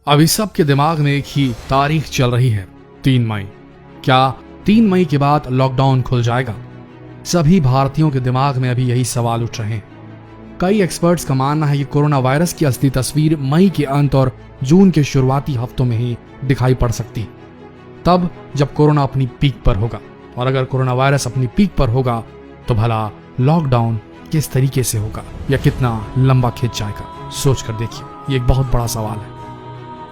अभी सबके दिमाग में एक ही तारीख चल रही है, 3 मई। क्या 3 मई के बाद लॉकडाउन खुल जाएगा? सभी भारतीयों के दिमाग में अभी यही सवाल उठ रहे हैं। कई एक्सपर्ट्स का मानना है कि कोरोना वायरस की असली तस्वीर मई के अंत और जून के शुरुआती हफ्तों में ही दिखाई पड़ सकती है, तब जब कोरोना अपनी पीक पर होगा। और अगर कोरोना वायरस अपनी पीक पर होगा तो भला लॉकडाउन किस तरीके से होगा या कितना लंबा खिंच जाएगा? सोच कर देखिए, ये एक बहुत बड़ा सवाल है।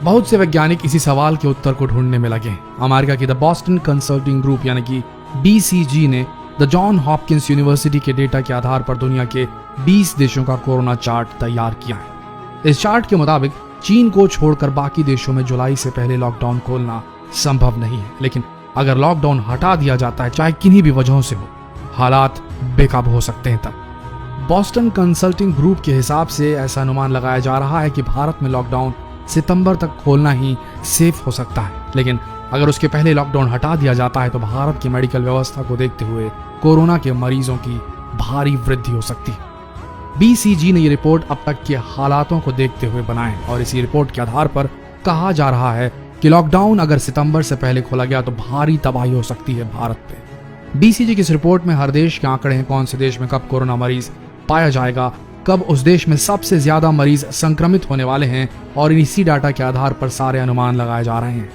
बहुत से वैज्ञानिक इसी सवाल के उत्तर को ढूंढने में लगे हैं। अमेरिका की द बॉस्टन कंसल्टिंग ग्रुप यानी कि BCG ने द जॉन हॉपकिंस यूनिवर्सिटी के डेटा के आधार पर दुनिया के 20 देशों का कोरोना चार्ट तैयार किया है। इस चार्ट के मुताबिक चीन को छोड़कर बाकी देशों में जुलाई से पहले लॉकडाउन खोलना संभव नहीं है, लेकिन अगर लॉकडाउन हटा दिया जाता है, चाहे किन्हीं भी वजहों से हो, हालात बेकाबू हो सकते हैं। तब बॉस्टन कंसल्टिंग ग्रुप के हिसाब से ऐसा अनुमान लगाया जा रहा है कि भारत में लॉकडाउन सितंबर तक खोलना ही सेफ हो सकता है, लेकिन अगर उसके पहले लॉकडाउन हटा दिया जाता है तो भारत की मेडिकल व्यवस्था को देखते हुए कोरोना के मरीजों की भारी वृद्धि हो सकती है। BCG ने ये रिपोर्ट अब तक के हालातों को देखते हुए बनाए और इसी रिपोर्ट के आधार पर कहा जा रहा है कि लॉकडाउन अगर सितंबर से पहले खोला गया तो भारी तबाही हो सकती है भारत पे। BCG की इस रिपोर्ट में हर देश के आंकड़े हैं, कौन से देश में कब कोरोना मरीज पाया जाएगा, कब उस देश में सबसे ज्यादा मरीज संक्रमित होने वाले हैं, और इसी डाटा के आधार पर सारे अनुमान लगाए जा रहे हैं।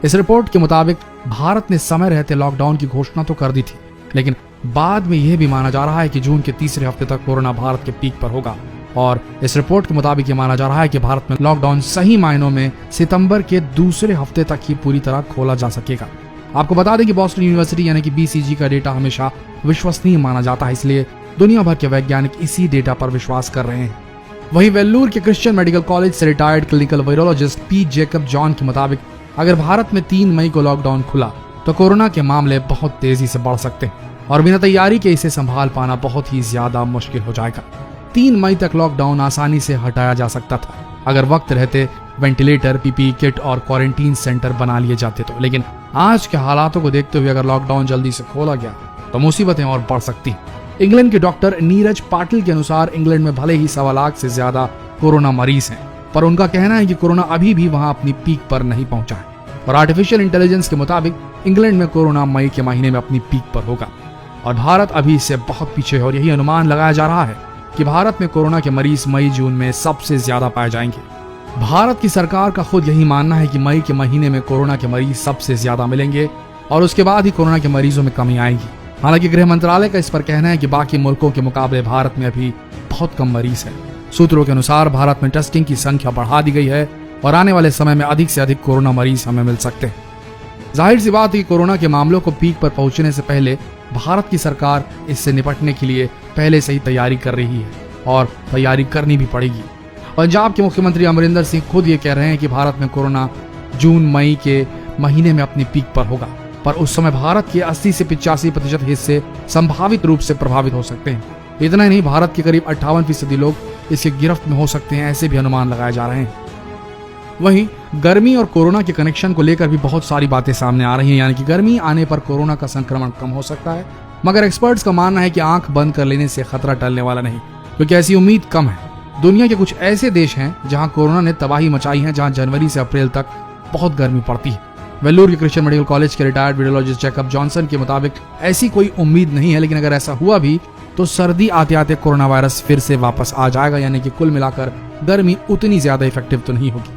इस रिपोर्ट के मुताबिक भारत ने समय रहते लॉकडाउन की घोषणा तो कर दी थी, लेकिन बाद में यह भी माना जा रहा है कि जून के तीसरे हफ्ते तक कोरोना भारत के पीक पर होगा। और इस रिपोर्ट के मुताबिक ये माना जा रहा है कि भारत में लॉकडाउन सही मायनों में सितंबर के दूसरे हफ्ते तक ही पूरी तरह खोला जा सकेगा। आपको बता दें कि बॉस्टन यूनिवर्सिटी यानी कि BCG का डेटा हमेशा विश्वसनीय माना जाता है, इसलिए दुनिया भर के वैज्ञानिक इसी डेटा पर विश्वास कर रहे हैं। वहीं वेल्लूर के क्रिश्चियन मेडिकल कॉलेज से retired clinical virologist P. Jacob John के मुताबिक अगर भारत में 3 मई को लॉकडाउन खुला तो कोरोना के मामले बहुत तेजी से बढ़ सकते हैं और बिना तैयारी के इसे संभाल पाना बहुत ही ज्यादा मुश्किल हो जाएगा। 3 मई तक लॉकडाउन आसानी से हटाया जा सकता था अगर वक्त रहते वेंटिलेटर, PPE किट और क्वारंटीन सेंटर बना लिए जाते तो, लेकिन आज के हालातों को देखते हुए अगर लॉकडाउन जल्दी से खोला गया तो मुसीबतें और बढ़ सकती। इंग्लैंड के डॉक्टर नीरज पाटिल के अनुसार इंग्लैंड में भले ही 1.25 लाख से ज्यादा कोरोना मरीज हैं, पर उनका कहना है कि कोरोना अभी भी वहां अपनी पीक पर नहीं पहुंचा है और आर्टिफिशियल इंटेलिजेंस के मुताबिक इंग्लैंड में कोरोना मई के महीने में अपनी पीक पर होगा और भारत अभी इससे बहुत पीछे है। और यही अनुमान लगाया जा रहा है कि भारत में कोरोना के मरीज मई जून में सबसे ज्यादा पाए जाएंगे। भारत की सरकार का खुद यही मानना है कि मई के महीने में कोरोना के मरीज सबसे ज्यादा मिलेंगे और उसके बाद ही कोरोना के मरीजों में कमी आएगी। हालांकि गृह मंत्रालय का इस पर कहना है कि बाकी मुल्कों के मुकाबले भारत में अभी बहुत कम मरीज हैं। सूत्रों के अनुसार भारत में टेस्टिंग की संख्या बढ़ा दी गई है और आने वाले समय में अधिक से अधिक कोरोना मरीज हमें मिल सकते हैं। जाहिर सी बात है कि कोरोना के मामलों को पीक पर पहुंचने से पहले भारत की सरकार इससे निपटने के लिए पहले से ही तैयारी कर रही है और तैयारी करनी भी पड़ेगी। पंजाब के मुख्यमंत्री अमरिंदर सिंह खुद ये कह रहे हैं कि भारत में कोरोना जून मई के महीने में अपनी पीक पर होगा, पर उस समय भारत के 80 से 85% हिस्से संभावित रूप से प्रभावित हो सकते हैं। इतना ही नहीं, भारत के करीब 58% लोग इसके गिरफ्त में हो सकते हैं, ऐसे भी अनुमान लगाए जा रहे हैं। वहीं गर्मी और कोरोना के कनेक्शन को लेकर भी बहुत सारी बातें सामने आ रही हैं, यानी कि गर्मी आने पर कोरोना का संक्रमण कम हो सकता है, मगर एक्सपर्ट्स का मानना है कि आंख बंद कर लेने से खतरा टलने वाला नहीं, क्योंकि ऐसी उम्मीद कम है। दुनिया के कुछ ऐसे देश हैं जहां कोरोना ने तबाही मचाई है, जहां जनवरी से अप्रैल तक बहुत गर्मी पड़ती है। वेल्लूर के क्रिश्चियन मेडिकल कॉलेज के रिटायर्ड वायरोलॉजिस्ट जेकब जॉनसन के मुताबिक ऐसी कोई उम्मीद नहीं है, लेकिन अगर ऐसा हुआ भी तो सर्दी आते आते कोरोना वायरस फिर से वापस आ जाएगा, यानी कि कुल मिलाकर गर्मी उतनी ज्यादा इफेक्टिव तो नहीं होगी।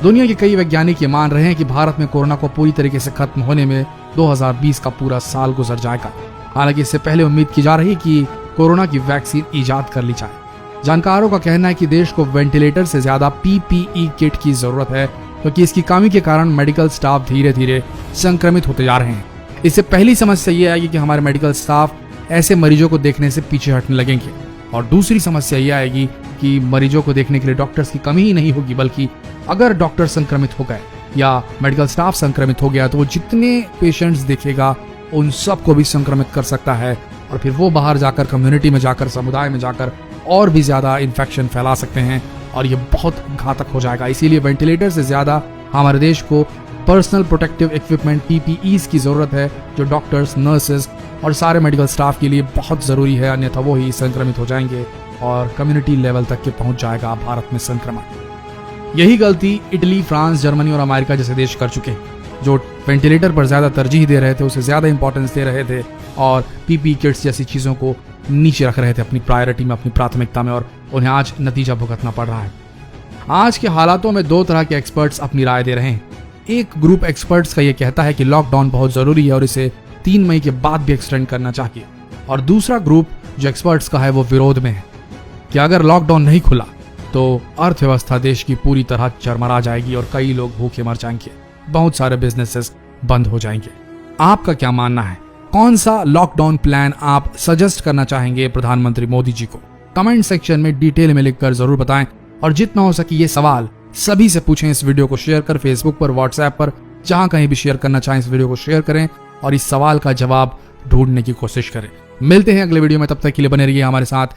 दुनिया के कई वैज्ञानिक ये मान रहे हैं कि भारत में कोरोना को पूरी तरीके से खत्म होने में 2020 का पूरा साल गुजर जाएगा। हालांकि इससे पहले उम्मीद की जा रही है कि कोरोना की वैक्सीन ईजाद कर ली जाए। जानकारों का कहना है कि देश को वेंटिलेटर से ज्यादा PPE किट की जरूरत है, क्योंकि इसकी कमी के कारण मेडिकल स्टाफ धीरे धीरे संक्रमित होते जा रहे हैं। इससे पहली समस्या ये आएगी कि हमारे मेडिकल स्टाफ ऐसे मरीजों को देखने से पीछे हटने लगेंगे, और दूसरी समस्या ये आएगी कि मरीजों को देखने के लिए डॉक्टर्स की कमी ही नहीं होगी, बल्कि अगर डॉक्टर संक्रमित हो गए या मेडिकल स्टाफ संक्रमित हो गया तो वो जितने पेशेंट्स देखेगा उन सबको भी संक्रमित कर सकता है और फिर वो बाहर जाकर कम्युनिटी में जाकर, समुदाय में जाकर और भी ज्यादा इन्फेक्शन फैला सकते हैं और ये बहुत घातक हो जाएगा। इसीलिए वेंटिलेटर से ज्यादा हमारे देश को पर्सनल प्रोटेक्टिव इक्विपमेंट PPEs की जरूरत है, जो डॉक्टर्स, नर्सेज और सारे मेडिकल स्टाफ के लिए बहुत जरूरी है, अन्यथा वो ही संक्रमित हो जाएंगे और कम्युनिटी लेवल तक के पहुंच जाएगा भारत में संक्रमण। यही गलती इटली, फ्रांस, जर्मनी और अमेरिका जैसे देश कर चुके हैं, जो वेंटिलेटर पर ज्यादा तरजीह दे रहे थे, उसे ज्यादा इंपॉर्टेंस दे रहे थे और पीपी किट्स जैसी चीजों को नीचे रख रहे थे अपनी प्रायोरिटी में, अपनी प्राथमिकता में, और उन्हें आज नतीजा भुगतना पड़ रहा है। आज के हालातों में दो तरह के एक्सपर्ट्स अपनी राय दे रहे हैं। एक ग्रुप एक्सपर्ट्स का यह कहता है कि लॉकडाउन बहुत जरूरी है और इसे 3 मई के बाद भी एक्सटेंड करना चाहिए, और दूसरा ग्रुप जो एक्सपर्ट्स का है वो विरोध में है कि अगर लॉकडाउन नहीं खुला तो अर्थव्यवस्था देश की पूरी तरह चरमरा जाएगी और कई लोग भूखे मर जाएंगे, बहुत सारे बिजनेसेस बंद हो जाएंगे। आपका क्या मानना है? कौन सा लॉकडाउन प्लान आप सजेस्ट करना चाहेंगे प्रधानमंत्री मोदी जी को? कमेंट सेक्शन में डिटेल में लिखकर जरूर बताएं, और जितना हो सके ये सवाल सभी से पूछें। इस वीडियो को शेयर कर फेसबुक पर, व्हाट्सएप पर, जहां कहीं भी शेयर करना चाहें इस वीडियो को शेयर करें और इस सवाल का जवाब ढूंढने की कोशिश करें। मिलते हैं अगले वीडियो में, तब तक के लिए बने रहिए हमारे साथ।